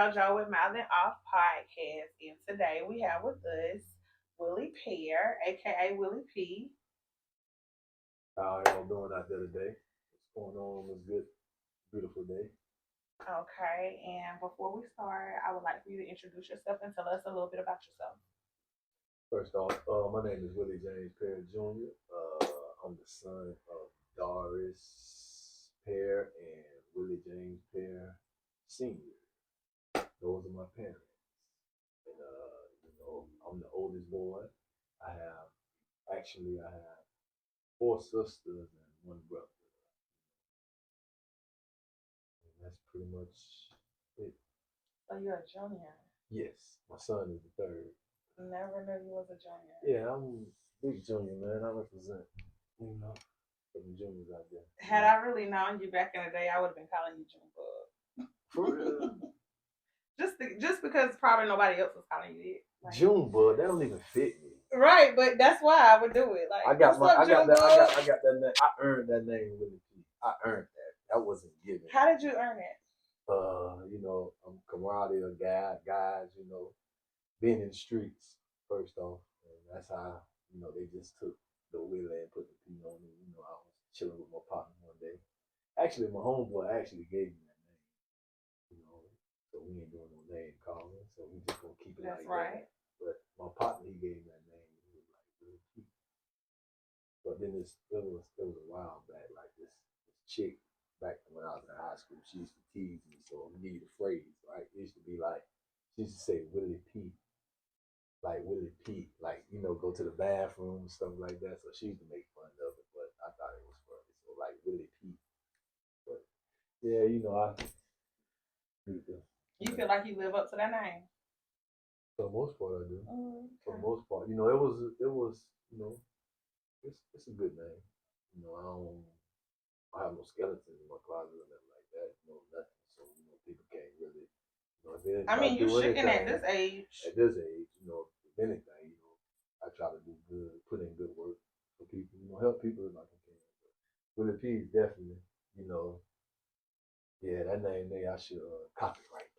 JoJo with Mouthing Off Podcast, and today we have with us Willie Pear, aka Willie P. How y'all doing out there today? What's going on on this good, beautiful day? Okay, and before we start, I would like for you to introduce yourself and tell us a little bit about yourself. First off, my name is Willie James Perry Jr. I'm the son of Doris Pear and Willie James Pear Sr. Those are my parents. And, I'm the oldest boy. I have four sisters and one brother. And that's pretty much it. So you're a junior. Yes, my son is the third. Never knew you was a junior. Yeah, I'm big junior, man. I represent, you know, for the juniors out there. Had I really known you back in the day, I would have been calling you Junebug. For real? Just because probably nobody else was calling you it. Like, Junebug, that don't even fit me. Right, but that's why I would do it. Like I got that name. I earned that name with the I earned that. That wasn't given. How did you earn it? I'm camaraderie of guys, being in the streets first off. And that's how, they just took the Willie and put the P on it. I was chilling with my partner one day. Actually, my homeboy actually gave me that name. So we ain't doing no name calling. So we just gonna keep it that's like right. that. But my partner, he gave me that name. He was like really cute. But then it was a while back, like this chick back when I was in high school, she used to tease me, so I need a phrase, right? It used to be like, she used to say Willie P, like Willie P, like, go to the bathroom and stuff like that. So she used to make fun of it, but I thought it was funny. So like Willie P. But yeah, you feel like you live up to that name? For the most part, I do. Okay. For the most part, it was, it's a good name. I have no skeletons in my closet or nothing like that. Nothing. So people can't really. I mean, you shouldn't at this age. At this age, if anything, I try to do good, put in good work for people. Help people if I can. But Willie P is definitely, yeah, that name there, I should copyright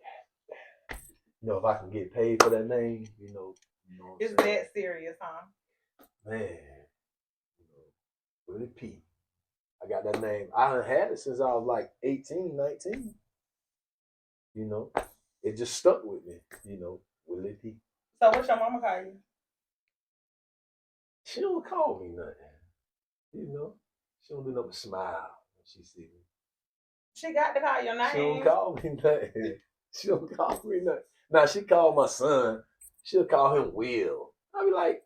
that. If I can get paid for that name, It's that serious, huh? Man, Willie P. I got that name. I had it since I was like 18, 19. It just stuck with me, Willie P. So what's your mama call you? She don't call me nothing. She don't do nothing but smile when she see me. She got to call your name. She don't call me nothing. She don't call me nothing. Now she called my son. She'll call him Will. I'll be like,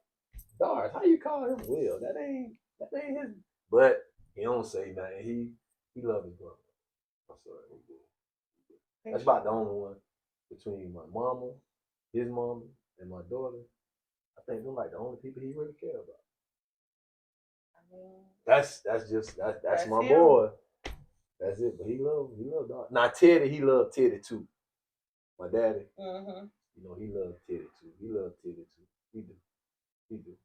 Doris, how you call him Will? That ain't his. But he don't say nothing. He love his brother. I'm sorry. That's about the only one between my mama, his mama, and my daughter. I think they're like the only people he really care about. I mean, that's my him. Boy. That's it. But he love Doris. Now Teddy, he loved Teddy too. My daddy. Mm-hmm. He loved Teddy too. He loved Teddy too. He do.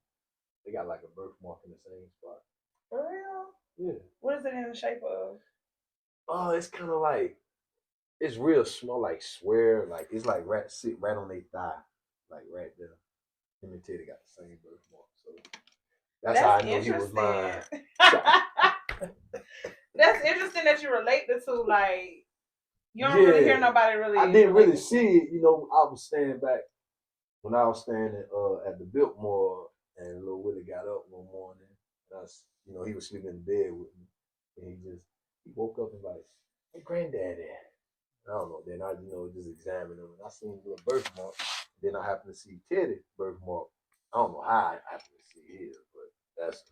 They got like a birthmark in the same spot. For real? Yeah. What is it in the shape of? Oh, it's kind of like, it's real small, like swear, like it's like sit right on their thigh, like right there. Him and Teddy got the same birthmark, so that's how I know he was mine. That's interesting that you relate the two. Like you don't really hear nobody really. I didn't really see it. I was standing back when I was standing at the Biltmore, and little Willie got up one morning. And he was sleeping in bed with me, and he woke up and like, "Hey, granddaddy." I don't know. Then I, just examined him, and I seen the little birthmark. Then I happened to see Teddy's birthmark. I don't know how I happened to see his, but that's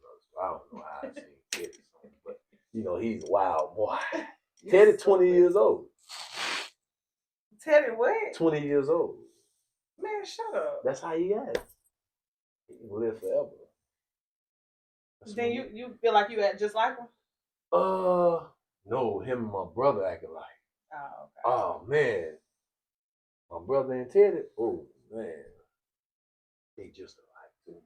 I don't know how I seen Teddy's. But he's a wild boy. Teddy, 20 years old. Teddy what? 20 years old. Man, shut up. That's how he acts. He can live forever. Then you feel like you act just like him? No, him and my brother acting like. Oh, okay. Oh man, my brother and Teddy. Oh man, they just alike too.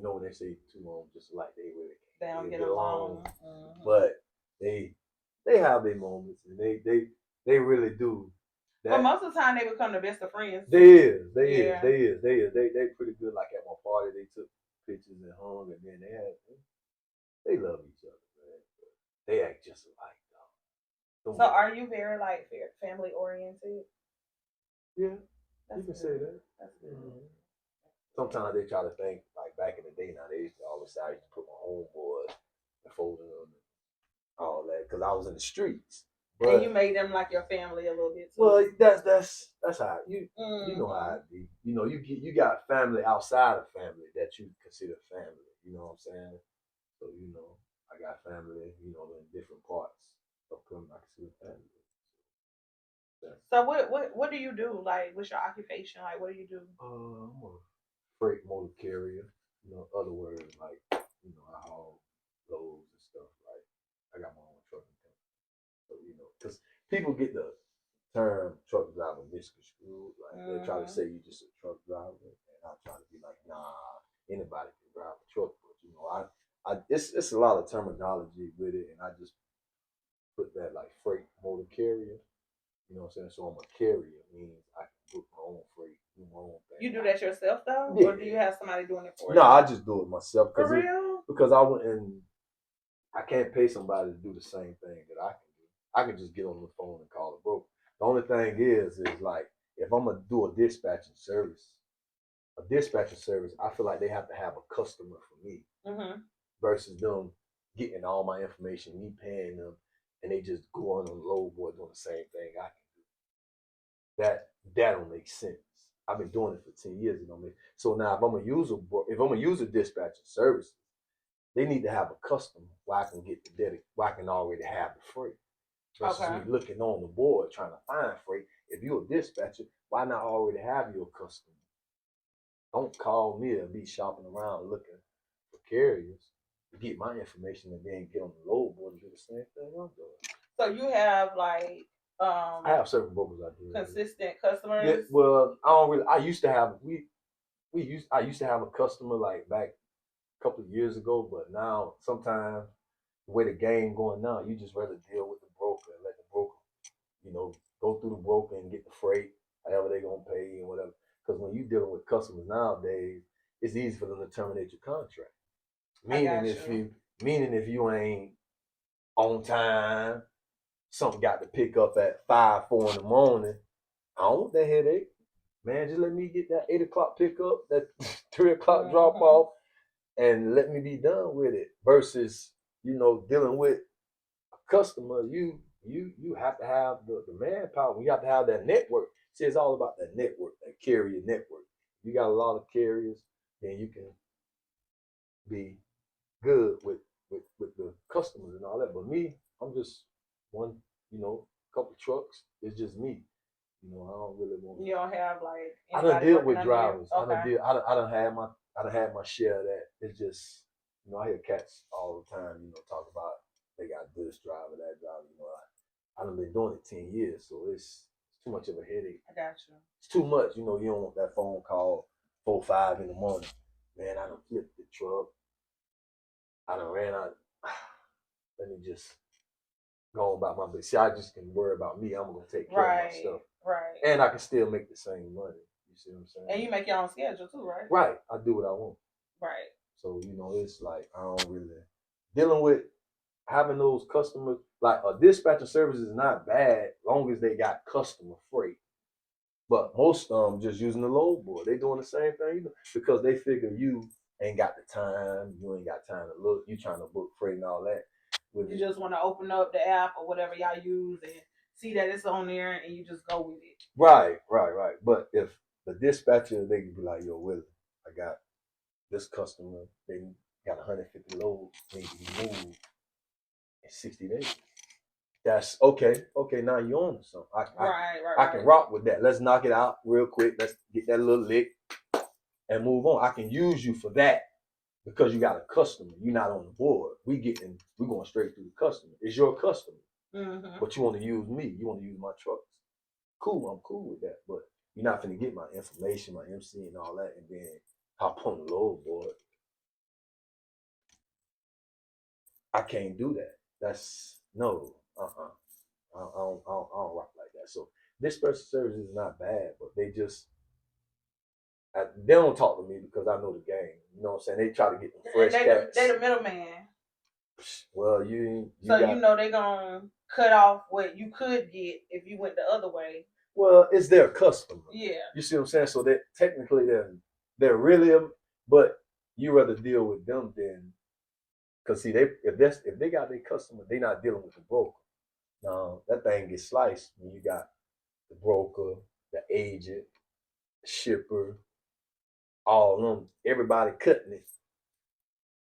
So when they say two of them just alike, they really can't. They don't get along. Mm-hmm. But they have their moments, and they really do But most of the time, they become the best of friends. They Yeah. They pretty good. Like at my party, they took pictures and hung, and then they love each other, man. They act just alike, though. So, are you very like family oriented? Yeah, That's you can good. say that. That's good. Mm-hmm. Sometimes they try to think like back in the day. Now they used to always say I used to put my homeboys and folding them and all that because I was in the streets. But, and you made them like your family a little bit too. Well, that's how you know how it be. You know, you got family outside of family that you consider family. You know what I'm saying? So you know, I got family. You know, in different parts of them I consider family. So what do you do? Like, what's your occupation? Like, what do you do? I'm a freight motor carrier. You know, other words like I haul loads and stuff. Like I got my own trucking company. So because people get the term truck driver misconstrued. Like they try to say you just a truck driver, and I try to be like, nah, anybody can drive a truck, but it's a lot of terminology with it, and I just put that like freight motor carrier. You know what I'm saying? So I'm a carrier means I can book my own freight, do my own thing. You do that yourself though, or do you have somebody doing it for you? No, I just do it myself. For real? Because I wouldn't. I can't pay somebody to do the same thing that I can do. I can just get on the phone and call a broker. The only thing is like if I'm gonna do a dispatching service, I feel like they have to have a customer for me versus them getting all my information, me paying them, and they just going on the load board doing the same thing I can do. That don't make sense. I've been doing it for 10 years. So now if I'm a user dispatching service, they need to have a customer where I can get where I can already have the freight. Versus me looking on the board trying to find freight. If you're a dispatcher, why not already have your customer? Don't call me and be shopping around looking for carriers to get my information and then get on the load board and do the same thing I'm doing. So you have like I have certain brokers I do. Consistent customers. Yeah, well, I don't really. I used to have I used to have a customer like back a couple of years ago, but now sometimes the way the game going now, you just rather deal with the broker and let the broker, go through the broker and get the freight, however they gonna pay and whatever. Because when you're dealing with customers nowadays, it's easy for them to terminate your contract. Meaning if you ain't on time, something got to pick up at 5, 4 in the morning. I don't want that headache. Man, just let me get that 8 o'clock pickup, that 3 o'clock drop off, and let me be done with it. Versus, dealing with a customer, you have to have the manpower. You have to have that network. See, it's all about that network, that carrier network. You got a lot of carriers, then you can be good with the customers and all that. But me, I'm just one, couple trucks. It's just me. I don't really want. You don't have like. I done deal with drivers. Okay. I done had my share of that. It's just, I hear cats all the time, talk about they got this driver, that driver. I done been doing it 10 years, so it's too much of a headache. I got you. It's too much. You don't want that phone call 4, 5 in the morning. Man, I done flipped the truck. I done ran out. Let me just go about my business. See, I just can worry about me. I'm gonna take care of my stuff. Right. And I can still make the same money. You see what I'm saying? And you make your own schedule too, right? Right. I do what I want. Right. So, it's like I don't really dealing with having those customers. Like a dispatcher service is not bad long as they got customer freight. But most of them just using the load board. They doing the same thing because they figure you ain't got the time. You ain't got time to look. You trying to book freight and all that. You just want to open up the app or whatever y'all use and see that it's on there and you just go with it. Right. But if the dispatcher, they can be like, yo, Willie, I got this customer. They got 150 loads. They need to be moved in 60 days. That's okay. Okay, now you're on to something. I can rock with that. Let's knock it out real quick. Let's get that little lick and move on. I can use you for that because you got a customer. You're not on the board. We're going straight through the customer. It's your customer. But you want to use me. You want to use my trucks. Cool, I'm cool with that. But you're not going to get my information, my MC and all that, and then hop on the load board. I can't do that. That's no. I don't rock like that. So this special service is not bad, but they just they don't talk to me because I know the game. You know what I'm saying? They try to get the fresh cats. They the middleman. Well, you So got, you know they gonna cut off what you could get if you went the other way. well, it's their customer. Yeah. You see what I'm saying? So that technically they're really but you rather deal with them than, because see, if they got their customer, they not dealing with the broker. Now that thing gets sliced when you got the broker, the agent, the shipper, all of them, everybody cutting it,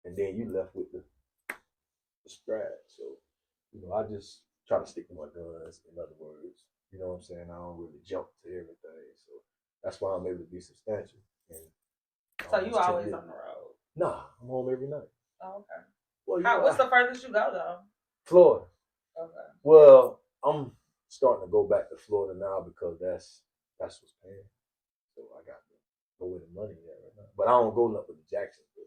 and then you left with the strap. So, I just try to stick to my guns. In other words, you know what I'm saying? I don't really jump to everything, so that's why I'm able to be substantial. And so you always on the road? Nah, I'm home every night. Oh, okay. Well, what's the furthest you go though? Florida. Okay. Well, I'm starting to go back to Florida now because that's what's paying. So I got to go where the money at right now. But I don't go nothing to Jacksonville.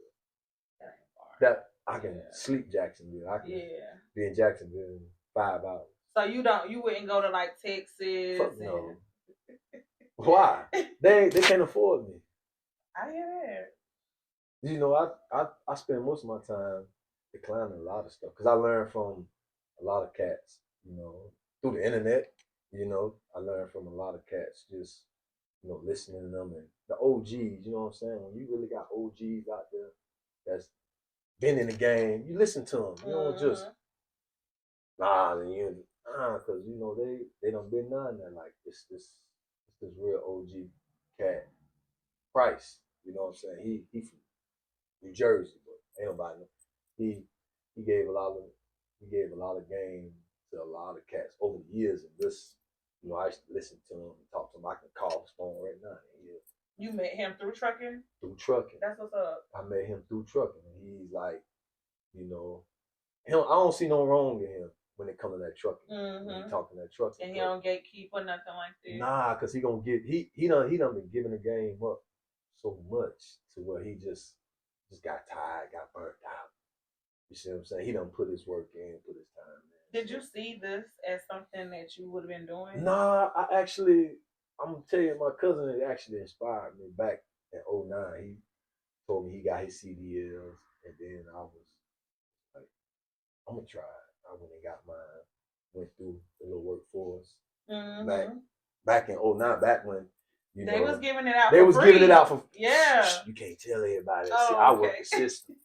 That I can sleep Jacksonville. I can be in Jacksonville in 5 hours. So you wouldn't go to like Texas? Fuck no. Why? They can't afford me. I hear that. You know, I spend most of my time declining a lot of stuff because I learned from a lot of cats, through the internet. I learned from a lot of cats just, listening to them and the OGs, you know what I'm saying? When you really got OGs out there that's been in the game, you listen to them. You don't just, because, they done been done that. Like, it's this real OG cat, Price. You know what I'm saying? He from New Jersey, but ain't nobody know. He gave a lot of game to a lot of cats over the years, and this, I used to listen to him and talk to him. I can call his phone right now. You met him through trucking? Through trucking. That's what's up. I met him through trucking, and he's like, I don't see no wrong in him when it comes to that trucking. When he talking that trucking. And he don't gatekeep or nothing like that. Nah, cause he gonna get he done been giving the game up so much to where he just got tired, got burnt out. You see what I'm saying? He done put his work in, put his time in. Did you see this as something that you would have been doing? Nah, I'm gonna tell you, my cousin had actually inspired me back in 09. He told me he got his CDLs, and then I was like, I'm gonna try it. I went and got mine, went through the little workforce. Back in 09, back when they was giving it out. They was free. giving it out for You can't tell everybody. Oh, see, I work the system.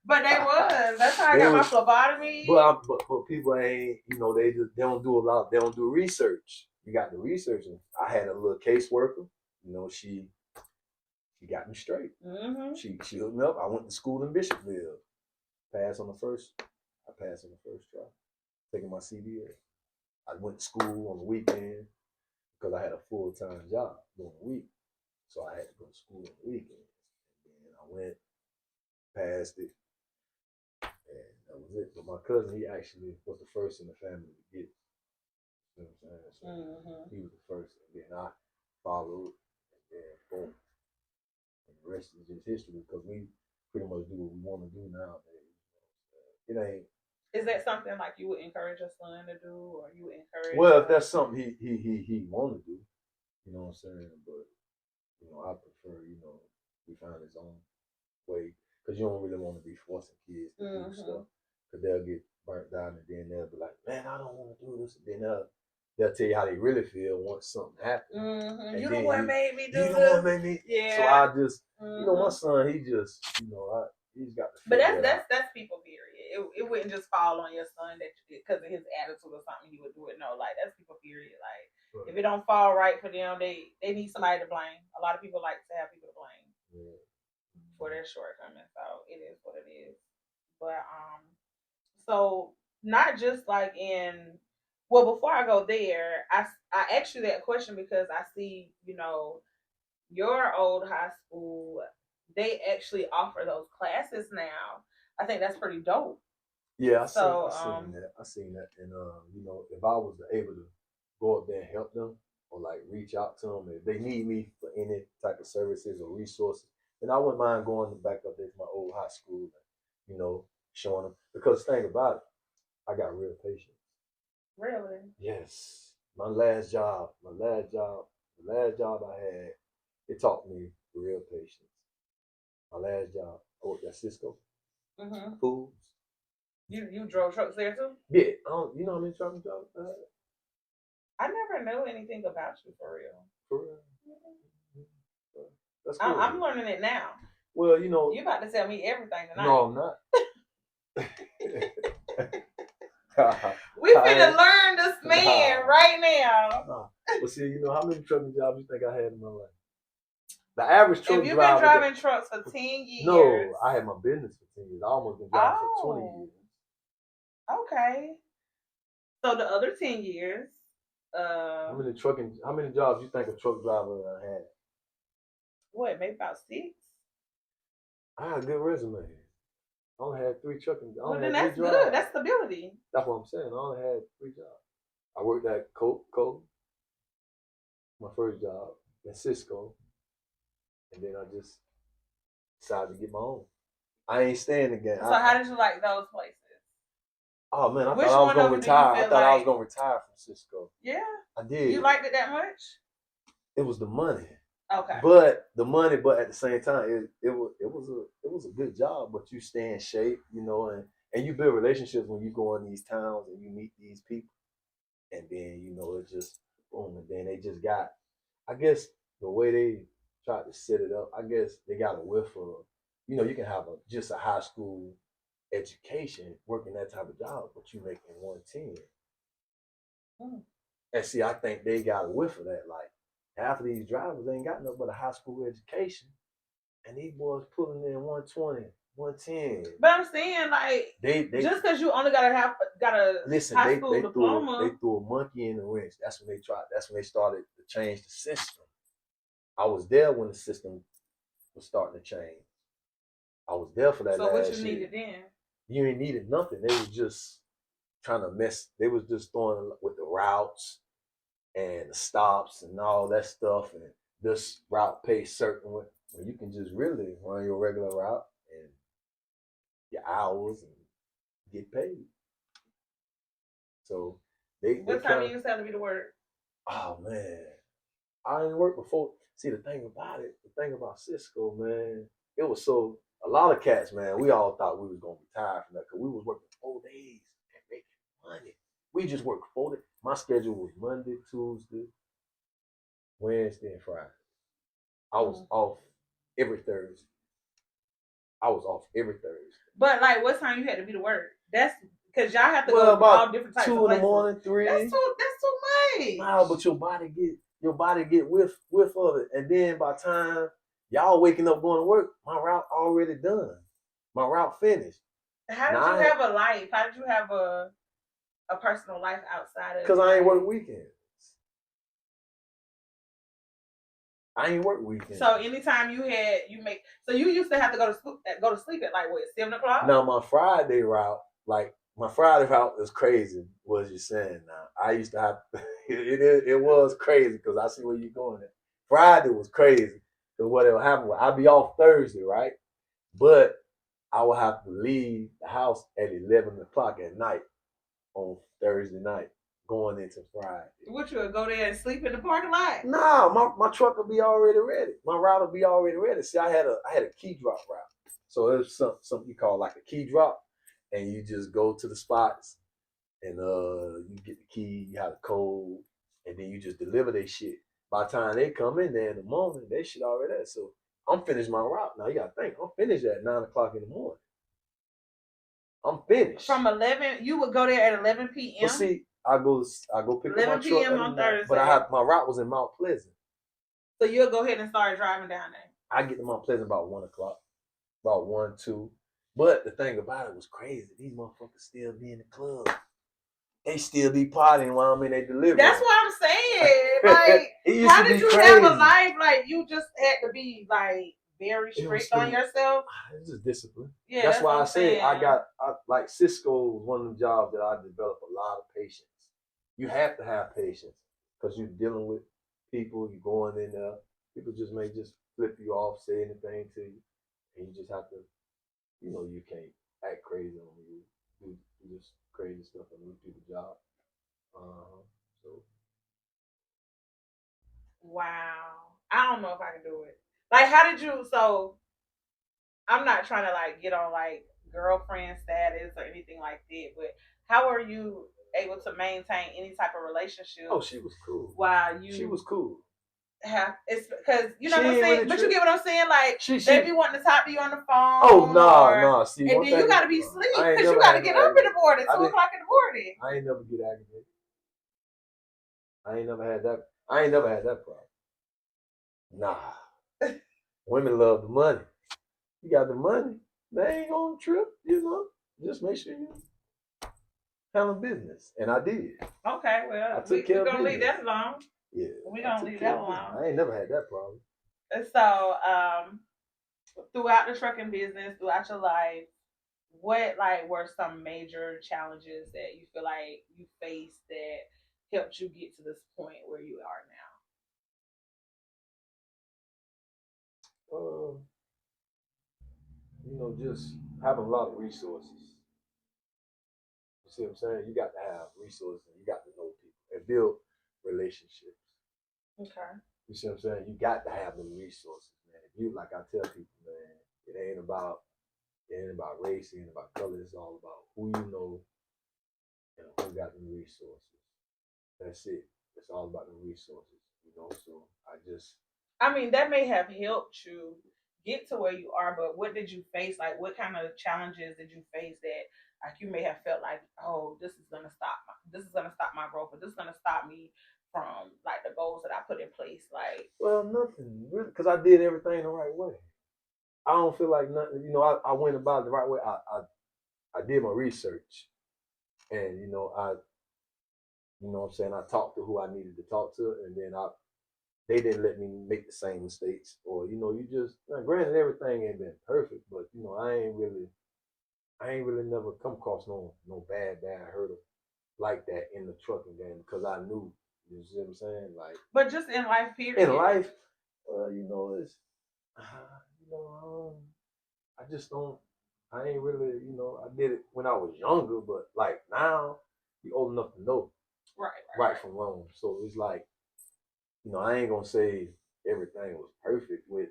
But they was. That's how I got my phlebotomy. But people ain't, they don't do a lot. They don't do research. You got the research. And I had a little caseworker. She got me straight. She hooked me up. I went to school in Bishopville. I passed on the first try. Taking my CBA. I went to school on the weekend because I had a full-time job during the week. So I had to go to school on the weekend. And I went, passed it, and that was it. But my cousin, he actually was the first in the family to get it. You know what I'm saying? So he was the first. And then I followed, and then boom. And the rest is just history because we pretty much do what we want to do nowadays. It ain't. Is that something like you would encourage your son to do, or you would encourage? Well, if that's something he want to do, you know what I'm saying. But I prefer, he find his own way because you don't really want to be forcing kids to do stuff because they'll get burnt out and then they'll be like, man, I don't want to do this, and then they'll tell you how they really feel once something happens. You the one made me do this. You the one made me. Yeah. So I just, my son, he just, he's got to. But that's people period. It wouldn't just fall on your son that because of his attitude or something he would do it. No, like that's people period. Like if it don't fall right for them, they need somebody to blame. A lot of people like to have people to blame for their shortcomings. So it is what it is. But so not just like before I go there, I asked you that question because I see, your old high school, they actually offer those classes now. I think that's pretty dope. Yeah, I seen that. And if I was able to go up there and help them or like reach out to them if they need me for any type of services or resources, then I wouldn't mind going back up there to my old high school and, showing them. Because the thing about it, I got real patience. Really? Yes. my last job I had, it taught me real patience. My last job, I worked at Cisco Foods. You drove trucks there too? Yeah, you know how many trucking jobs I had? I never knew anything about you for real. For real? That's cool. cool. I'm learning it now. Well, you know, you about to tell me everything tonight. No, I'm not. We finna learn this man right now. Well, see, you know how many trucking jobs you think I had in my life? The average truck driver. If you've been driving trucks for 10 years. No, I had my business for 10 years. I almost been driving for 20 years. Okay. So the other 10 years. How many jobs you think a truck driver had? What, maybe about 6? I had a good resume. I only had 3 trucking. Well, then that's good. That's stability. That's what I'm saying. I only had 3 jobs. I worked at Coke, my first job, at Cisco, and then I just decided to get my own. I ain't staying again. So how did you like those places? Oh man, I thought I was gonna retire. I thought I was gonna retire from Cisco. Yeah. I did. You liked it that much? It was the money. Okay. But at the same time, it was a good job. But you stay in shape, you know, and you build relationships when you go in these towns and you meet these people, and then you know it just boom, and then they just got. I guess the way they tried to set it up, I guess they got a whiff of, you know, you can have just a high school education working that type of job, but you making 110. And see, I think they got a whiff of that. Like half of these drivers ain't got nothing but a high school education, and these boys pulling in 120, 110. But I'm saying, like, they just because you only got a high school diploma. They threw a monkey in the wrench. That's when they tried. That's when they started to change the system. I was there when the system was starting to change. I was there for that. So what you needed then? You ain't needed nothing. They was just trying to mess. They was just throwing with the routes and the stops and all that stuff, and this route pays certain way. Well, you can just really run your regular route and your hours and get paid. So what time you used to have to be to work? Oh man, I didn't work before. See, the thing about Cisco, man, it was so. A lot of cats, man, we all thought we was gonna retire from that because we was working 4 days and making money. We just worked 4 days. My schedule was Monday, Tuesday, Wednesday, and Friday. I was off every Thursday. But like, what time you had to be to work? That's because y'all have to go to all different types of places. 2 in the morning, 3. That's too much. Nah, but your body get whiff of it, and then by the time y'all waking up going to work, my route already done. My route finished. How did you have a life? How did you have a personal life outside of? Because I ain't work weekends. So anytime you used to have to go to sleep at like what, 7 o'clock? Now my Friday route is crazy. What you're saying now? I used to have it was crazy because I see where you're going at. Friday was crazy because what will happen was I'd be off Thursday, right? But I would have to leave the house at 11 o'clock at night on Thursday night, going into Friday. What, you would go there and sleep in the parking lot? No, my truck will be already ready. My route will be already ready. See, I had a key drop route. So it's something you call like a key drop, and you just go to the spots and you get the key, you have the code, and then you just deliver their shit. By the time they come in there in the morning, they shit already there. So I'm finished my route. Now you gotta think, I'm finished at 9 o'clock in the morning. I'm finished. From 11, you would go there at 11 p.m. Well, see, I go pick up my truck 11 p.m. on Thursday. But my route was in Mount Pleasant. So you'll go ahead and start driving down there. I get to Mount Pleasant about 1 o'clock, about 1, 2. But the thing about it was crazy. These motherfuckers still be in the club. They still be partying while I'm in their delivery. That's what I'm saying. Like, how did you have a life? Like, you just had to be like very strict on yourself. It's just discipline. Yeah, that's why I say like Cisco was one of the jobs that I developed a lot of patience. You have to have patience because you're dealing with people. You're going in there. People just may just flip you off, say anything to you, and you just have to. You know, you can't act crazy on you. Do just crazy stuff and do the job. So Wow. I don't know if I can do it. Like, how did you? So, I'm not trying to like get on like girlfriend status or anything like that, but how are you able to maintain any type of relationship Oh, she was cool. while She you was cool. have it's because you know She what I'm ain't saying? really But you get what I'm saying? Like She they be wanting to talk to you on the phone. Oh no, or, no. See, and one then thing you gotta be asleep I ain't because you never gotta had get no up in the aggravated. morning, I 2 didn't. o'clock in the morning. I ain't never get aggravated. I ain't never had that. I ain't never had that problem. Nah. Women love the money. You got the money. They ain't gonna trip, you know. Just make sure you handle business. And I did. Okay, well, I took care we're of gonna leave business. that alone. Yeah. We're I gonna took leave care that of business. alone. I ain't never had that problem. And so, throughout the trucking business, throughout your life, what like were some major challenges that you feel like you faced that helped you get to this point where you are Uh, just having a lot of resources. You see what I'm saying? You got to have resources and you got to know people and build relationships. now? Okay. You see what I'm saying? You got to have them resources, man. If you like I tell people, man, it ain't about race, it ain't about color, it's all about who you know and who got the resources. That's it. It's all about the resources, So I mean, that may have helped you get to where you are, but what did you face? Like, what kind of challenges did you face that, like, you may have felt like, oh, this is gonna stop my growth, or this is gonna stop me from like the goals that I put in place. Like, well, nothing really, because I did everything the right way. I don't feel like nothing. I went about it the right way. I did my research, and what I'm saying, I talked to who I needed to talk to, and then they didn't let me make the same mistakes, or you just now, granted everything ain't been perfect, but I ain't really never come across no bad hurdle like that in the trucking game because I knew. You see what I'm saying? Like, but just in life, period. in life, it's I just don't. I ain't really, I did it when I was younger, but like now, you old enough to know right from wrong. So it's like, I ain't gonna say everything was perfect with,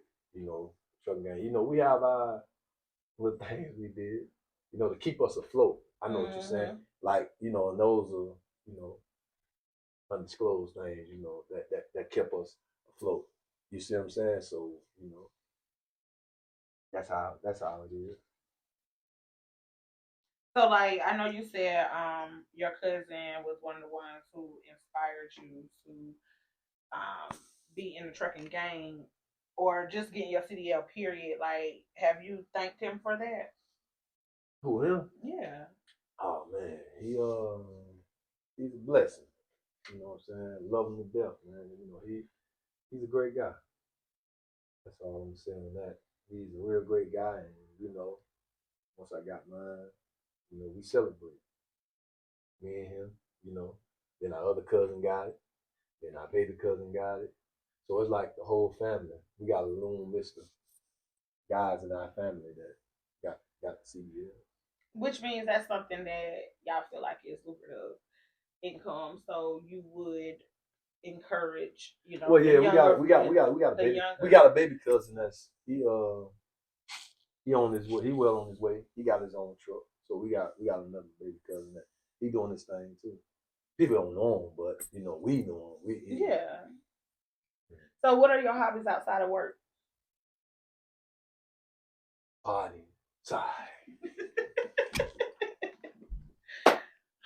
trucking game. We have our little things we did, to keep us afloat. I know what you're saying. Like, and those are, undisclosed things, that kept us afloat. You see what I'm saying? So, that's how it is. So, like, I know you said your cousin was one of the ones who inspired you to be in the trucking gang or just getting your CDL. Period. Like, have you thanked him for that? Who, him? Yeah. Oh man, he's a blessing. You know what I'm saying? Love him to death, man. He's a great guy. That's all I'm saying. That he's a real great guy, and once I got mine, we celebrate. Me and him, Then our other cousin got it. Then our baby cousin got it. So it's like the whole family. We got a long list of guys in our family that got the CDL. Which means that's something that y'all feel like is lucrative income. So you would encourage, Well, yeah, we got a baby cousin that's he on his way. He well on his way. He got his own truck. So we got another baby cousin that he doing this thing too. People don't know him, but we know him. Yeah. So what are your hobbies outside of work? Party, side.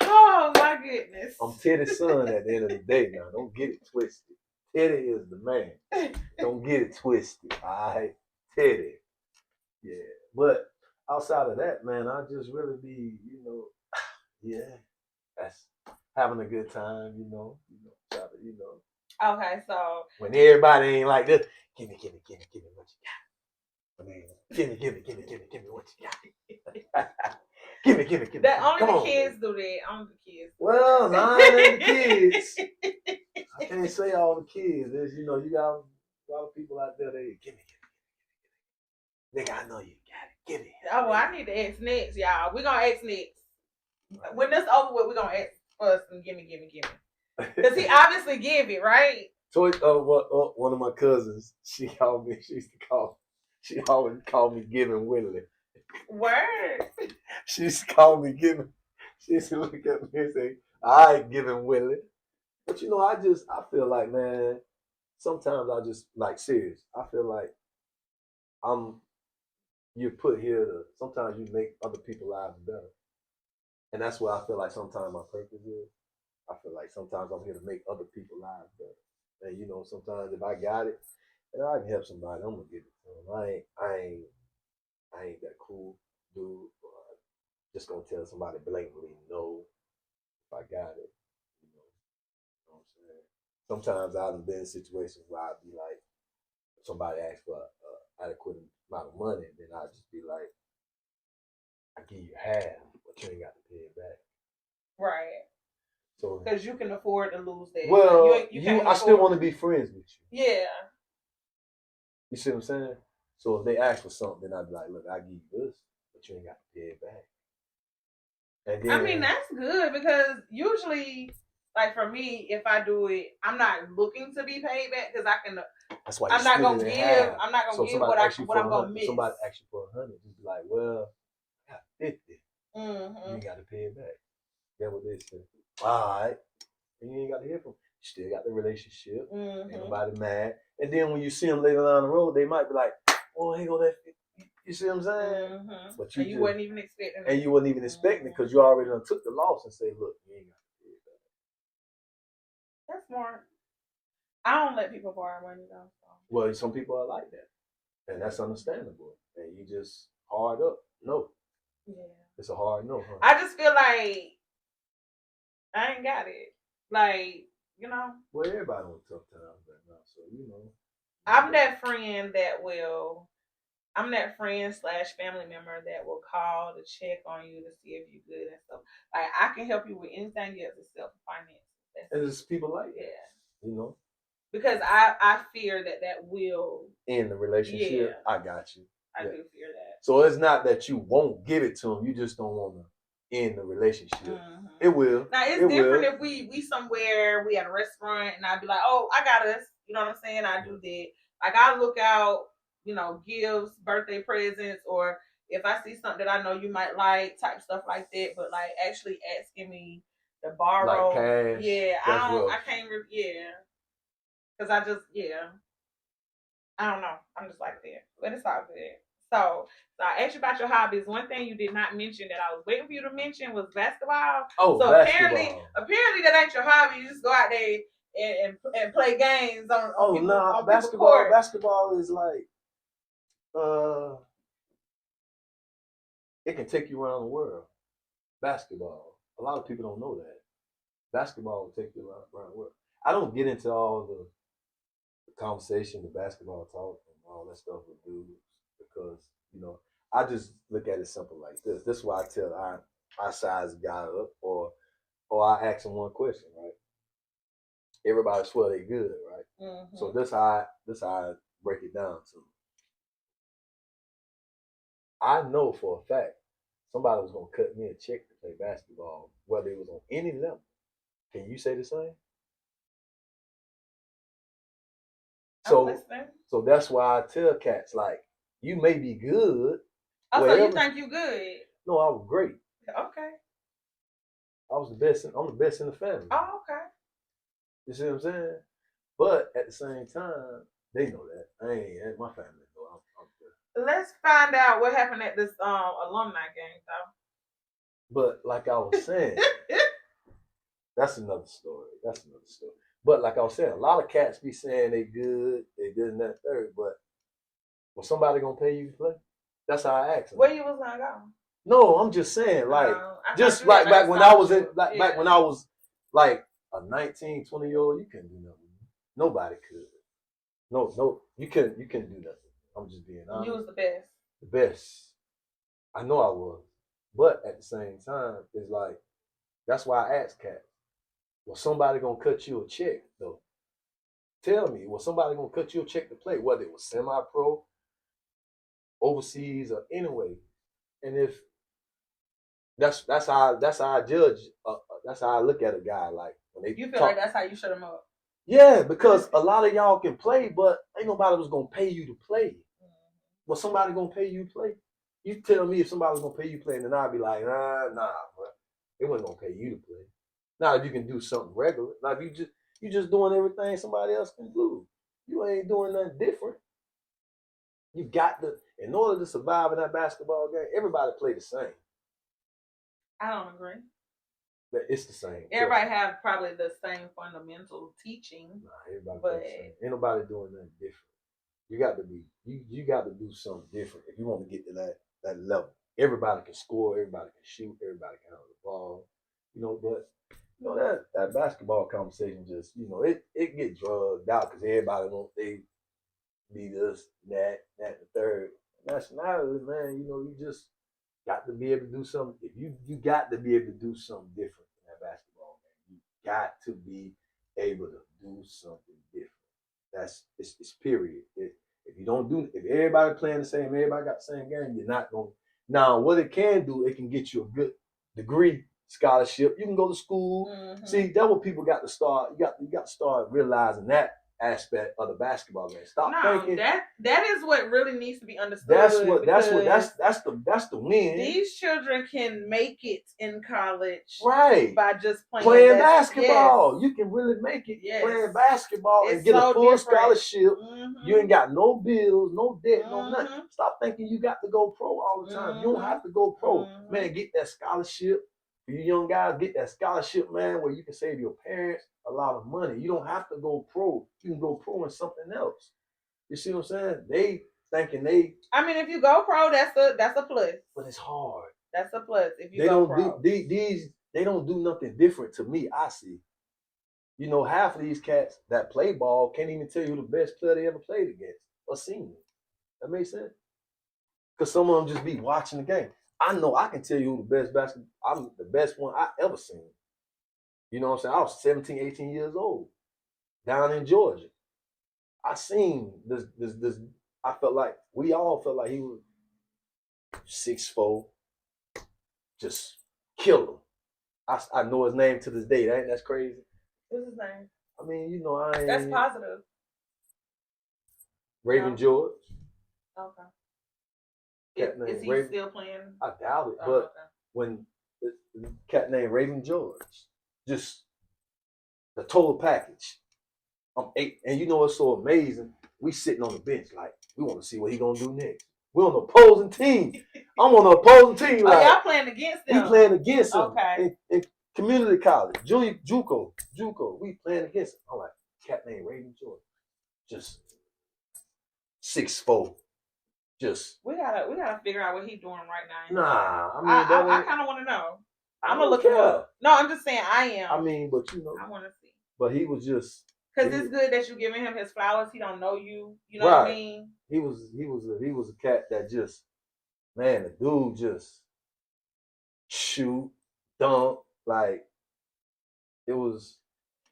Oh my goodness. I'm Teddy's son at the end of the day now. Don't get it twisted. Teddy is the man. Don't get it twisted. All right. Teddy. Yeah. But outside of that, man, I just really be, yeah, that's having a good time, Okay, so when everybody ain't like this, give me what you got. I mean, give me what you got. give me. That only the kids do that. Only the kids. Well, mine ain't the kids. I can't say all the kids. There's, you got a lot of people out there. They give me. Nigga, I know you got it. Give me. Oh, well, I need to ask next, y'all. We're gonna ask next. When this over with, we're gonna ask for some gimme. Because he obviously give it, right? So one of my cousins, she called me. She used to call. She always called me Giving Willie. Word. She used to call me Giving. She used to look at me and say, "I ain't Giving Willie." But I feel like, man. Sometimes I just like serious. I feel like I'm. You're put here to. Sometimes you make other people's lives better, and that's what I feel like. Sometimes my purpose is. I feel like sometimes I'm here to make other people's lives better. And sometimes if I got it, and I can help somebody, I'm gonna give it to them. I ain't that cool dude. Just gonna tell somebody blatantly no if I got it. You know what I'm saying? Sometimes I've been in situations where I'd be like, if somebody asks for an adequate amount of money, then I'd just be like, I give you half, but you ain't got to pay it back. Right. So because you can afford to lose that. Well, you can't I still want to be friends with you. Yeah. You see what I'm saying? So if they ask for something, then I'd be like, look, I give you this, but you ain't got to pay it back. And then, I mean, that's good because usually, like for me, if I do it, I'm not looking to be paid back because I can. That's why I'm not gonna give. I'm not gonna give what I'm gonna miss. Somebody asks you for 100, just be like, well, I got 50. You ain't got to pay it back. That's what they say. All right. And you ain't got to hear from them. You still got the relationship. Ain't nobody mad. And then when you see them later down the road, they might be like, oh, ain't go that 50. You see what I'm saying? But you wasn't even expecting it. And you wasn't even expecting it because you already done took the loss and say, look, you ain't got to pay it back. That's smart. I don't let people borrow money though. So. Well, some people are like that. And that's understandable. And you just hard up. No. Yeah. It's a hard no, huh? I just feel like I ain't got it. Like, Well, everybody on tough times right now, so I'm that friend that will. I'm that friend/family member that will call to check on you to see if you're good and stuff. Like I can help you with anything else except finance. And there's people like that. Because I fear that will end the relationship. Yeah. I got you. I do fear that. So it's not that you won't give it to him. You just don't want to end the relationship. It will. Now it's different if we somewhere, we at a restaurant and I'd be like, oh, I got us. You know what I'm saying? I do that. Like I look out, gifts, birthday presents, or if I see something that I know you might like, type stuff like that. But like actually asking me to borrow, like cash, I can't. Because I just, I don't know. I'm just like that. But it's all good. So I asked you about your hobbies. One thing you did not mention that I was waiting for you to mention was basketball. Oh, so basketball. apparently that ain't your hobby. You just go out there and play games on basketball. Basketball is like it can take you around the world. Basketball. A lot of people don't know that. Basketball will take you around the world. I don't get into all the conversation, the basketball talk, and all that stuff with dudes because I just look at it simple like this. This is why I tell I size guy up or I ask them one question, right? Everybody swear they good, right? So this how I break it down to. I know for a fact somebody was gonna cut me a check to play basketball, whether it was on any level. Can you say the same? So that's why I tell cats like you may be good. Oh, so you think you good? No, I was great. Okay. I was the best. I'm the best in the family. Oh, okay. You see what I'm saying? But at the same time, they know that I ain't my family. Know I'm good. Let's find out what happened at this alumni game, though. But like I was saying, that's another story. But like I was saying, a lot of cats be saying they good, they this and that third. But was somebody gonna pay you to play? That's how I asked them. Where you was gonna go? No, I'm just saying, like, just like back when I was back when I was like a 19, 20-year-old, you couldn't do nothing. Nobody could. No, you couldn't do nothing. I'm just being honest. You was the best. The best. I know I was. But at the same time, it's like, that's why I asked Kat, was somebody gonna cut you a check though? Tell me, was somebody gonna cut you a check to play, whether it was semi-pro, overseas, or anyway? And if that's how I judge. That's how I look at a guy. Like when they you feel like that's how you shut him up. Yeah, because a lot of y'all can play, but ain't nobody was gonna pay you to play. Was somebody gonna pay you to play? You tell me if somebody was gonna pay you to play, and then I'd be like, nah, bro. They wasn't gonna pay you to play. Now if you can do something regular, like you just doing everything somebody else can do. You ain't doing nothing different. You got to, in order to survive in that basketball game, everybody play the same. I don't agree. It's the same. Everybody have probably the same fundamental teaching. Nah, everybody play the same. Ain't nobody doing nothing different. You got to be you got to do something different if you want to get to that level. Everybody can score, everybody can shoot, everybody can handle the ball. But that basketball conversation just it get drugged out because everybody wants they be this, that, the third. Nationality, man, you just got to be able to do something. If you got to be able to do something different in that basketball game. You got to be able to do something different. It's period. If you don't do, if everybody playing the same, everybody got the same game, you're not going. Now, what it can do, it can get you a good degree, scholarship. You can go to school. Mm-hmm. See, that's what people got to start. You got to start realizing that aspect of the basketball game. Stop thinking that is what really needs to be understood. That's the win. These children can make it in college, right? By just playing basketball. Yes. You can really make it playing basketball and get a full scholarship. Mm-hmm. You ain't got no bills, no debt, no nothing. Stop thinking you got to go pro all the time. You don't have to go pro, man. Get that scholarship. For you young guys, get that scholarship, man, where you can save your parents a lot of money. You don't have to go pro. You can go pro in something else. You see what I'm saying? They thinking I mean, if you go pro, that's a plus. But it's hard. That's a plus if you go pro. They don't do nothing different to me. I see. Half of these cats that play ball can't even tell you who the best player they ever played against or seen. That makes sense? Because some of them just be watching the game. I know I can tell you who the best basketball. I'm the best one I ever seen. You know what I'm saying? I was 17, 18 years old down in Georgia. I seen this. I felt like we all felt like he was 6'4", just kill him. I know his name to this day. That's crazy. What's his name? I mean, I ain't. That's positive. Raven George. Okay. Is he still playing? I doubt it. But when the cat named Raven George, just the total package. I'm 8, and you know what's so amazing? We sitting on the bench like we want to see what he gonna do next. We're on the opposing team. I'm on the opposing team. Like, y'all playing against them? We playing against them. Okay. In community college, JUCO. We playing against him. I'm like, cat named Raven George, just 6'4". Just we gotta figure out what he's doing right now. Nah, I mean, I kind of want to know. I'm gonna look him up. No, I'm just saying I am. I mean, but I want to see. But he was just. Because it's good that you're giving him his flowers. He don't know you. You know what I mean? He was a cat that just, man, the dude just shoot, dunk, like it was.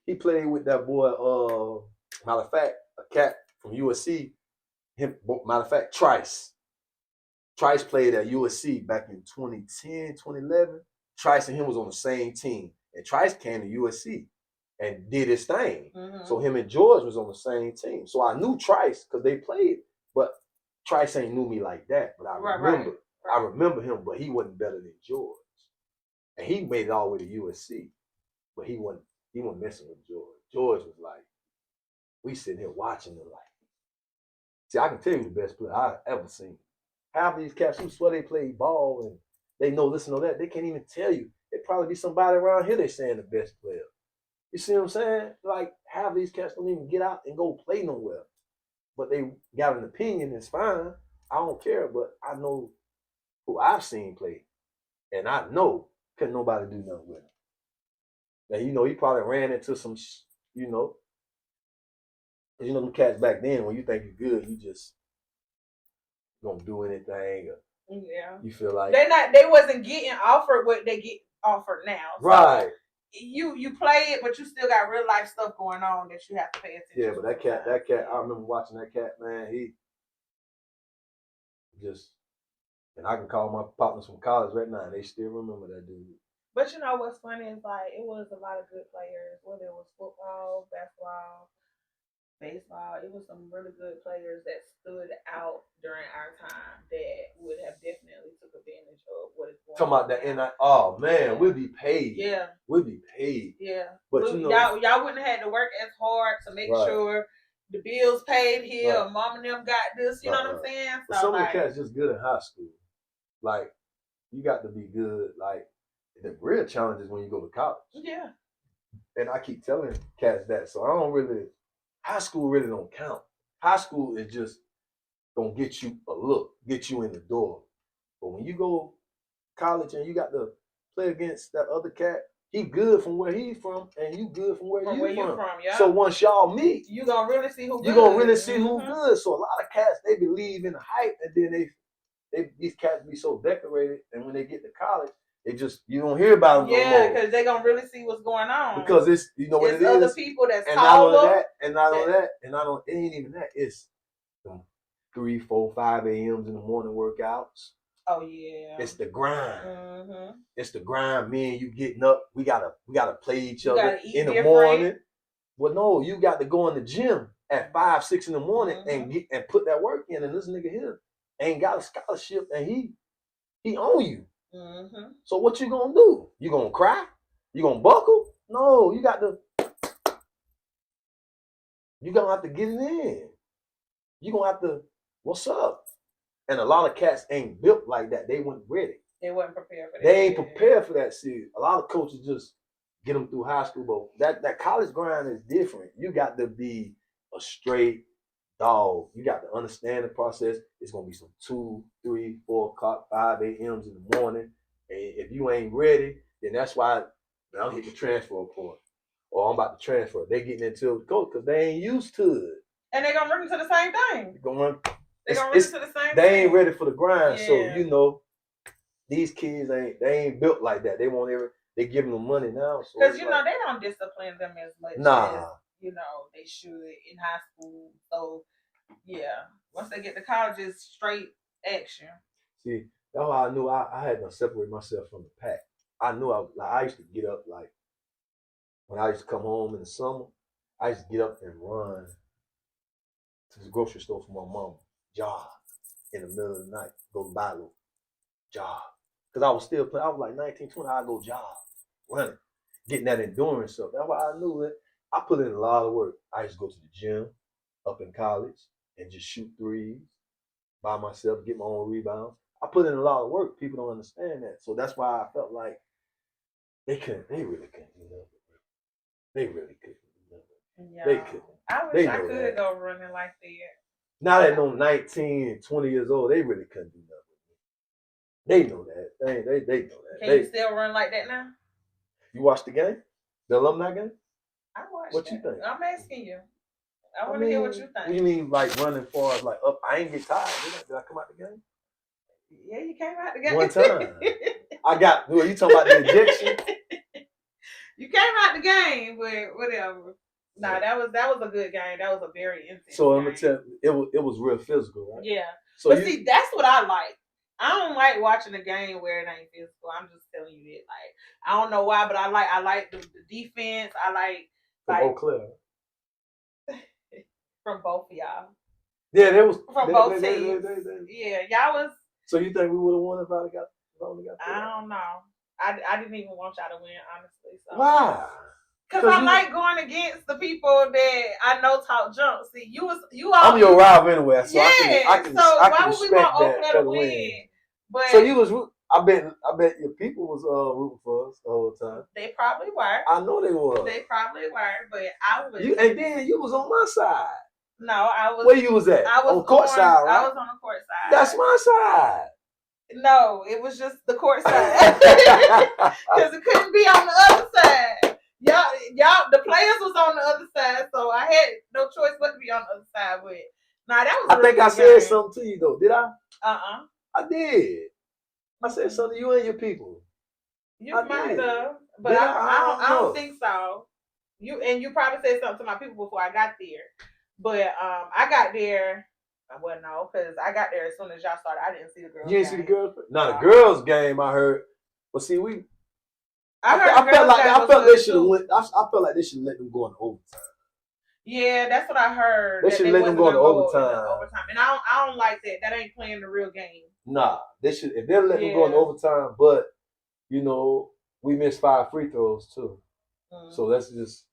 He played with that boy. Matter of fact, a cat from USC. Matter of fact, Trice. Trice played at USC back in 2010, 2011. Trice and him was on the same team, and Trice came to USC. And did his thing. Mm-hmm. So him and George was on the same team. So I knew Trice because they played, but Trice ain't knew me like that. But I remember him, but he wasn't better than George. And he made it all the way to USC, but he wasn't messing with George. George was like, we sitting here watching him like. See, I can tell you the best player I've ever seen. Half of these cats who swear they play ball and they know this and know that, they can't even tell you. It'd probably be somebody around here they saying the best player. You see what I'm saying? Like, half of these cats don't even get out and go play nowhere. But they got an opinion, it's fine. I don't care, but I know who I've seen play. And I know couldn't nobody do nothing with him. Now, he probably ran into some, them cats back then, when you think you're good, you just don't do anything. Or you feel like. They wasn't getting offered what they get offered now. So. Right. You play it, but you still got real life stuff going on that you have to pay attention to. Yeah, but that cat, I remember watching that cat, man. He just, and I can call my partners from college right now, and they still remember that dude. But you know what's funny is like it was a lot of good players, whether it was football, basketball, baseball. It was some really good players that stood out during our time that would have definitely took advantage of what is going Talking on about that, and now. oh man, Yeah. we'll be paid. Yeah, We'll be paid. yeah. But you know, y'all wouldn't have had to work as hard to make right. sure the bills paid here, Right. or mom and them got this. You know what I'm saying? But So some of like, the cats just good in high school. Like you got to be good. Like the real challenge is when you go to college. yeah, And I keep telling cats that. So I don't really. High school really don't count. High school is just gonna get you a look, get you in the door. But when you go college and you got to play against that other cat, he good from where he's from, and you good from where you from. Yeah. So once y'all meet, you gonna really see who. You gonna really see who good. So a lot of cats they believe in the hype, and then these cats be so decorated, and when they get to college, they just you don't hear about them no more. Yeah, because they gonna really see what's going on. Because it's you know what it's it is. Other people that's and taller. Not only that, and not only that, and not only it ain't even that. It's 3, 4, 5 a.m. in the morning workouts. Oh yeah. It's the grind. Mm-hmm. It's the grind. Me and you getting up. We gotta play each other in the morning. Well, no, you got to go in the gym at 5, 6 in the morning and put that work in. And this nigga here ain't got a scholarship, and he own you. Mm-hmm. So what you gonna do? You gonna cry? You gonna buckle? No, you gonna have to get it in. You gonna have to. What's up? And a lot of cats ain't built like that. They weren't ready. They weren't prepared for that. They ain't prepared for that series. A lot of coaches just get them through high school, but that college grind is different. You got to be a straight dog. You got to understand the process. It's gonna be some 2, 3, 4 o'clock, 5 a.m. in the morning. And if you ain't ready, then that's why I'm hitting the transfer report. Or I'm about to transfer. They getting into it coach because they ain't used to it. And they gonna run into the same thing. They're gonna run into the same thing. They ain't ready for the grind. Yeah. So you know, these kids ain't built like that. They won't ever. They giving them money now. Because so know they don't discipline them as much as they should in high school. So yeah, once they get to college, it's straight action. See, that's why I knew I had to separate myself from the pack. I knew I used to get up like when I used to come home in the summer. I used to get up and run to the grocery store for my mom, jog in the middle of the night, go to buy a little jog. Because I was still playing. I was like 19, 20. I'd go jog, running, getting that endurance up. That's why I knew that I put in a lot of work. I used to go to the gym up in college and just shoot threes by myself, get my own rebounds. I put in a lot of work. People don't understand that. So that's why I felt like they really couldn't do nothing. They really couldn't do nothing. Yeah. They couldn't. I wish I could go running like that. Now that no 19 and 20 years old, they really couldn't do nothing. They know that. They know that. Can you still run like that now? You watch the game? The alumni game? I watched What you think? I'm asking you. I want to hear what you think. What do you mean like running far as like up? I ain't get tired. Did I come out the game? Yeah, you came out the game. One time. Well, you talking about the ejection? You came out the game, but whatever. Nah, that was a good game. That was a very intense So game. I'm gonna tell you, it was real physical, right? Yeah. So but see, that's what I like. I don't like watching a game where it ain't physical. I'm just telling you that. Like, I don't know why, but I like the defense. I like Eau Claire. From both of y'all. Yeah, there was from both teams. Yeah, y'all was. So you think we would have won if I only got? I don't know. I didn't even want y'all to win, honestly. So. Why? Because I like going against the people that I know talk junk. See, you all. I'm your rival anyway, so yeah. I can why would we want Eau Claire to win? But so you was. I bet your people was rooting for us the whole time. They probably were. I know they were. They probably were, but I was. And then you was on my side. No, I was. Where you was at? I was on the court side, right? I was on the court side. That's my side. No, it was just the court side because it couldn't be on the other side. Y'all, the players was on the other side, so I had no choice but to be on the other side. But nah, that was. I think I said something to you though. Did I? I did. I said something to you and your people. You might have, but I don't think so. You probably said something to my people before I got there. But I got there. Well, no, because I got there as soon as y'all started. I didn't see the girls. You didn't see the girls? No, the girls' game I heard. Well, see, I felt they should have went. I felt like they should let them go in overtime. Yeah, that's what I heard. They should let them go into overtime. And I don't like that. That ain't playing the real game. Nah, they should. If they're letting them go into overtime, but you know, we missed 5 free throws too. So let's just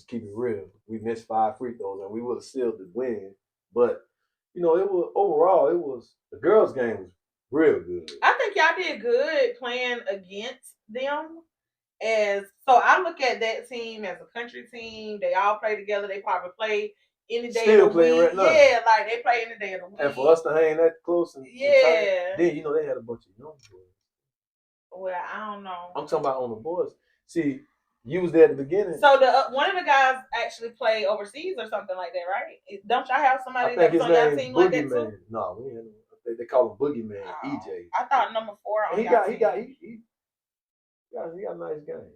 keep it real. We missed 5 free throws, and we would have sealed the win. But you know, it was the girls' game was real good. I think y'all did good playing against them. So I look at that team as a country team. They all play together. They probably play any day Still of the week. Right now. Yeah, like they play any day of the week. And for us to hang that close and tight, then you know they had a bunch of young boys. Well, I don't know. I'm talking about on the boys. See, you was there at the beginning. So one of the guys actually play overseas or something like that, right? Don't y'all have somebody that's on your team like that too? No, we ain't. They call him Boogeyman, EJ. I thought number 4 on he got a nice game.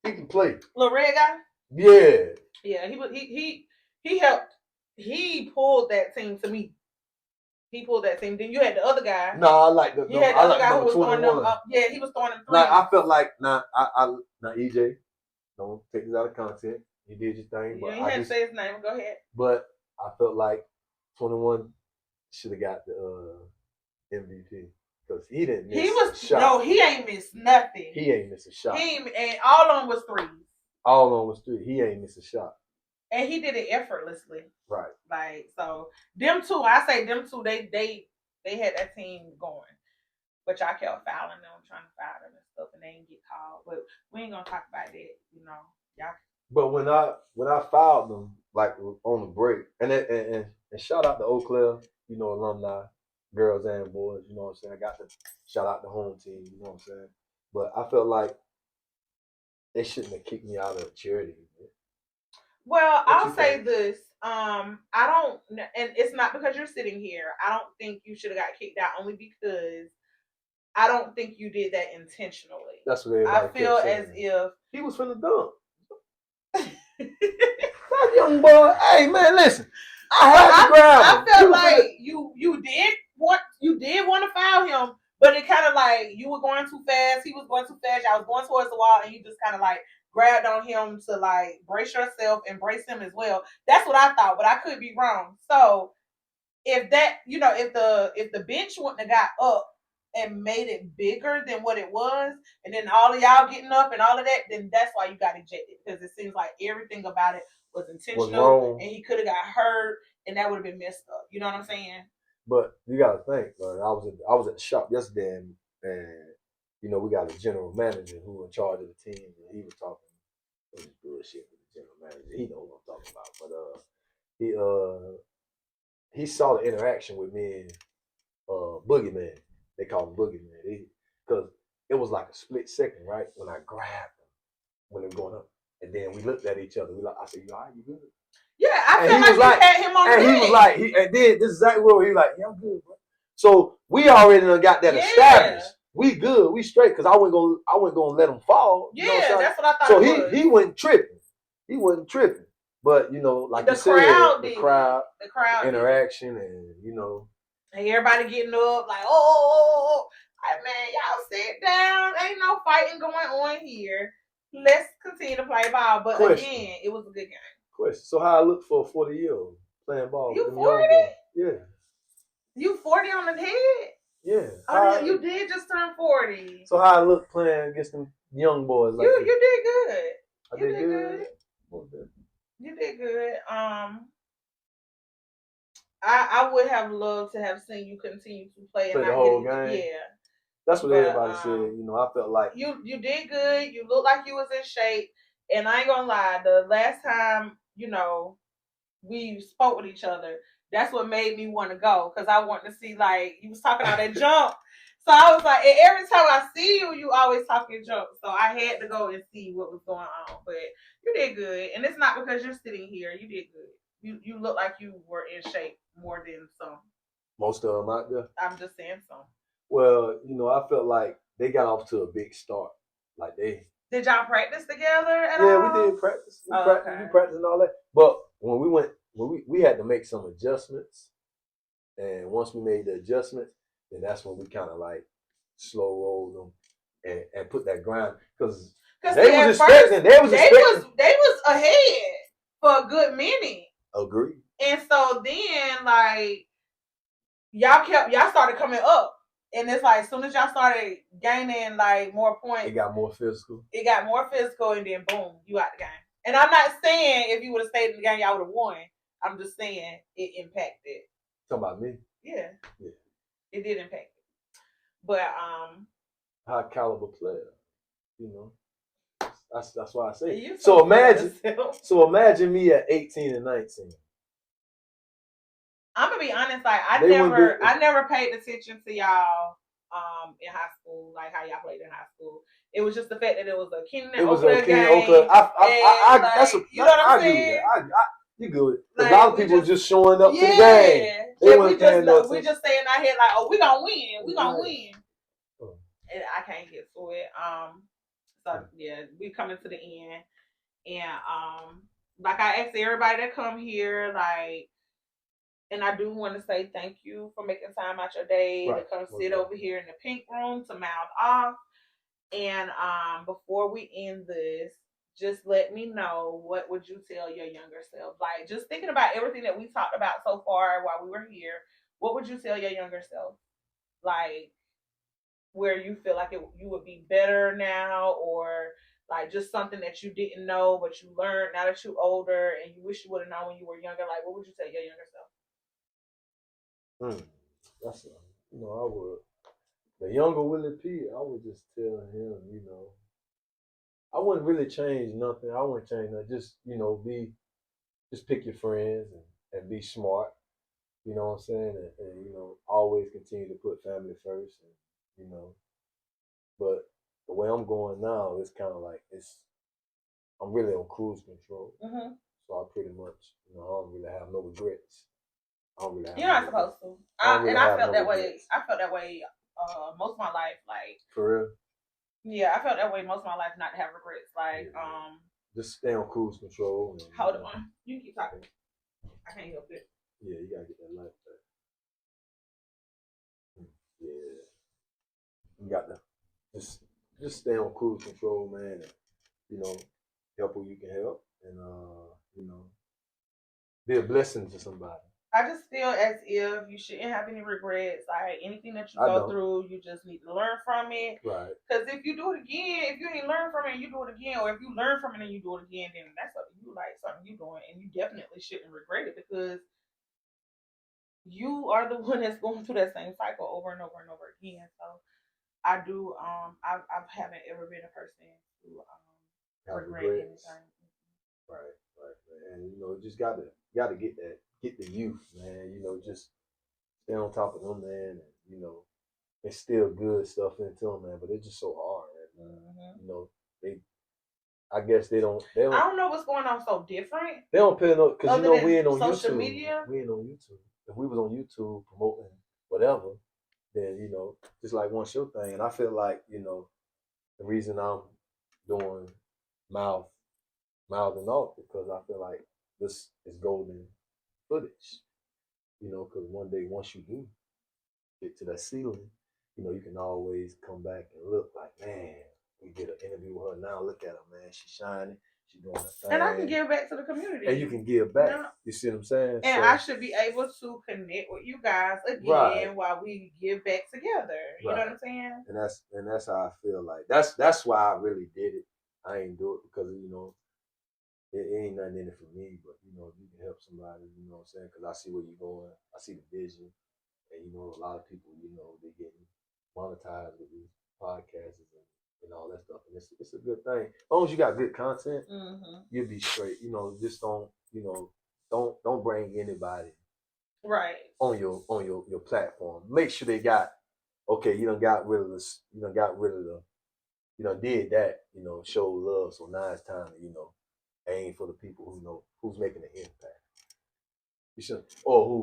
He can play. Little red guy? Yeah. Yeah, he helped. He pulled that team to me. He pulled that team. Then you had the other guy. No, I like the. You had the other guy who was throwing them up. Yeah, he was throwing them threes. I felt like now EJ, don't take this out of context. You did your thing. But you had to say his name. Go ahead. But I felt like 21 should have got the MVP because he didn't miss a shot. No, he ain't missed nothing. He ain't missed a shot. And all of them was threes. All on was 3. He ain't missed a shot. And he did it effortlessly. Right. Like, so them two, I say them two, they had that team going. But y'all kept fouling them, trying to foul them and stuff, and they didn't get called. But we ain't gonna talk about that, you know. Y'all. But when I fouled them, like on the break, and shout out to Eau Claire, you know, alumni, girls and boys, you know what I'm saying? I got to shout out the home team, you know what I'm saying? But I felt like they shouldn't have kicked me out of charity. Well, I'll say this. I don't, and it's not because you're sitting here. I don't think you should have got kicked out only because I don't think you did that intentionally. That's what I feel as if he was finna dunk. That young boy, hey man, listen. I had to grab him. I felt like you did want to foul him, but it kind of like you were going too fast. He was going too fast. I was going towards the wall, and you just kind of like grabbed on him to like brace yourself and brace him as well. That's what I thought, but I could be wrong. So if that, you know, if the bench wouldn't have got up and made it bigger than what it was, and then all of y'all getting up and all of that, then that's why you got ejected, because it seems like everything about it was intentional, and he could have got hurt, and that would have been messed up. You know what I'm saying? But you got to think, man. I was at the shop yesterday, and you know we got a general manager who was in charge of the team, and he was talking bullshit with the general manager. He knows what I'm talking about, but he saw the interaction with me and Boogeyman. They call him Boogeyman because it was like a split second, right? When I grabbed him when they were going up, and then we looked at each other. I said, "You all right? You good?" Yeah, I feel like you had him on the And he was like, and then this is exactly what he was like, "Yeah, I'm good, bro." So we already got that established. We good, we straight, because I wasn't gonna let him fall. Yeah, you know that's what I thought. So he wasn't tripping. He wasn't tripping. But you know, like you said, the crowd interaction, and you know, and everybody getting up like, oh, man, y'all sit down. Ain't no fighting going on here. Let's continue to play ball. But again, it was a good game. Question. So how I look for a 40-year-old playing ball? You 40? Yeah. You 40 on the head? Yeah. Oh, you did just turn 40. So how I look playing against them young boys? Like you did good. I did good. You did good. I would have loved to have seen you continue to play the whole game. Yeah. That's what everybody said. You know, I felt like you did good. You looked like you was in shape. And I ain't gonna lie, the last time, you know, we spoke with each other, that's what made me want to go, because I want to see, like, you was talking all that junk. So I was like, and every time I see you, you always talking junk. So I had to go and see what was going on. But you did good. And it's not because you're sitting here. You did good. You look like you were in shape more than some. Most of them out there? I'm just saying some. Well, you know, I felt like they got off to a big start. Like Did y'all practice together at all? Yeah, we did practice. We practiced and all that. But when we went, we had to make some adjustments. And once we made the adjustments, then that's when we kind of like slow rolled them. and put that grind because Because they was expecting. They was ahead for a good minute. Agree. And so then like y'all started coming up. And it's like as soon as y'all started gaining like more points, it got more physical. And then boom, you out the game. And I'm not saying if you would have stayed in the game, y'all would have won. I'm just saying it impacted. Talking about me? Yeah. It did impact it. But high caliber player, you know. That's why I say. So imagine me at 18 and 19. I'm gonna be honest, like I never paid attention to y'all in high school, like how y'all played in high school. It was just the fact that it was a Kingman Oakland game. You know what I'm saying? You good. Like, a lot of people just showing up to the game. We just saying our head like, oh, we gonna win. We gonna win. And I can't get to it. So yeah, we coming to the end. And like I asked everybody that come here, like, and I do want to say thank you for making time out your day to come sit over here in the pink room to mouth off. And before we end this, just let me know, what would you tell your younger self? Like, just thinking about everything that we talked about so far while we were here, what would you tell your younger self? Like, where you feel like you would be better now, or like just something that you didn't know but you learned now that you're older and you wish you would have known when you were younger. Like, what would you tell your younger self? That's I would. The younger Willie P, I would just tell him, I wouldn't really change nothing. I wouldn't change nothing. Just, just pick your friends and be smart. You know what I'm saying? And always continue to put family first. And, but the way I'm going now, it's kind of like I'm really on cruise control. Mm-hmm. So I pretty much, I don't really have no regrets. I don't really have. You're not supposed to. I felt that way. I felt that way most of my life. Like, for real. Yeah, I felt that way most of my life, not to have regrets. Like, just stay on cruise control. And, hold on. You can keep talking. I can't help it. Yeah, you gotta get that life back. Yeah. You got to just stay on cruise control, man, and, help who you can help, and, be a blessing to somebody. I just feel as if you shouldn't have any regrets. Like, anything that you go through, you just need to learn from it. Right. Because if you do it again, if you ain't learn from it and you do it again, or if you learn from it and you do it again, then that's up to you, like something you doing, and you definitely shouldn't regret it because you are the one that's going through that same cycle over and over and over again. So I do. I haven't ever been a person who regret anything. Right. And just gotta get the youth, man. Just stay on top of them, man. And it's still good stuff into them, man. But it's just so hard, man. Mm-hmm. I guess they don't. I don't know what's going on so different. They don't pay no, because we ain't on social YouTube. Media. We ain't on YouTube. If we was on YouTube promoting whatever, then just like one show thing. And I feel like the reason I'm doing mouthing off because I feel like this is golden footage. Because one day once you do get to that ceiling, you can always come back and look like, man, we did an interview with her. Now look at her, man. She's shining. She's doing her thing. And I can give back to the community. And you can give back. Yeah. You see what I'm saying? And I should be able to connect with you guys again while we give back together. You know what I'm saying? And that's how I feel like. That's why I really did it. I ain't do it because it ain't nothing in it for me, but if you can help somebody, you know what I'm saying? Because I see where you're going. I see the vision. And a lot of people, they're getting monetized with these podcasts and all that stuff. And it's a good thing. As long as you got good content, you'll be straight. Just don't bring anybody on your platform. Make sure they got you done got rid of this, did that, show love. So now it's time to, aim for the people who who's making an impact. You should, or who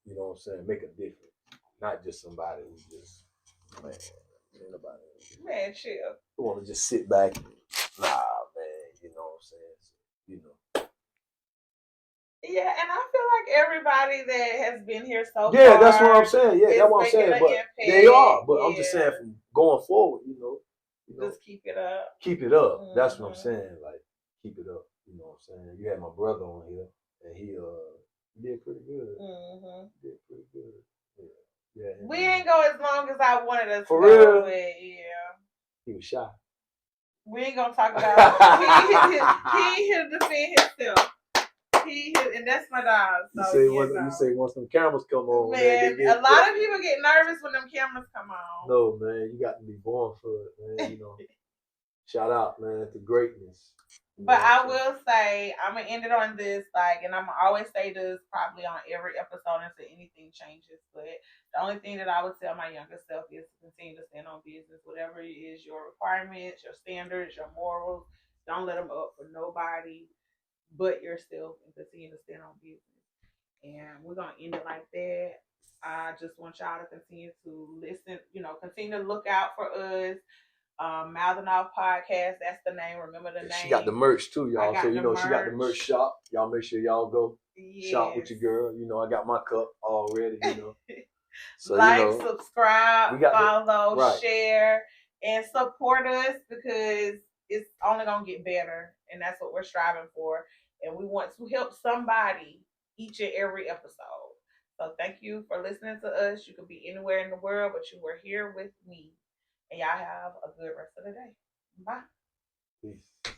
gonna, make a difference. Not just somebody who just, man, chill. Who want to just sit back and, nah, man, you know what I'm saying? Yeah, and I feel like everybody that has been here so far. Yeah, that's what I'm saying. Yeah, that's what I'm saying. But they are. But I'm just saying from going forward, You know, just keep it up. Keep it up. Mm-hmm. That's what I'm saying. Like, keep it up. You know what I'm saying? You had my brother on here, and he did pretty good. Mm-hmm. Did pretty good. Yeah. We ain't go as long as I wanted us for to go, real. but yeah. He was shy. We ain't gonna talk about he here to defend himself. And that's my dog. So you say once them cameras come on, man, a lot of people get nervous when them cameras come on. No, man, you got to be born for it, man. You know. Shout out, man, to greatness. But I will say, I'm gonna end it on this, like, and I'm gonna always say this probably on every episode until anything changes. But the only thing that I would tell my younger self is to continue to stand on business, whatever it is, your requirements, your standards, your morals. Don't let them up for nobody but yourself, and continue to stand on business. And we're gonna end it like that. I just want y'all to continue to listen, continue to look out for us. Mouthing Off Podcast, that's the name. Remember the name. She got the merch too, y'all. So she got the merch shop. Y'all make sure y'all go shop with your girl. I got my cup already. So, like, subscribe, follow, share, and support us, because it's only gonna get better, and that's what we're striving for. And we want to help somebody each and every episode. So thank you for listening to us. You could be anywhere in the world, but you were here with me. And y'all have a good rest of the day. Bye. Peace.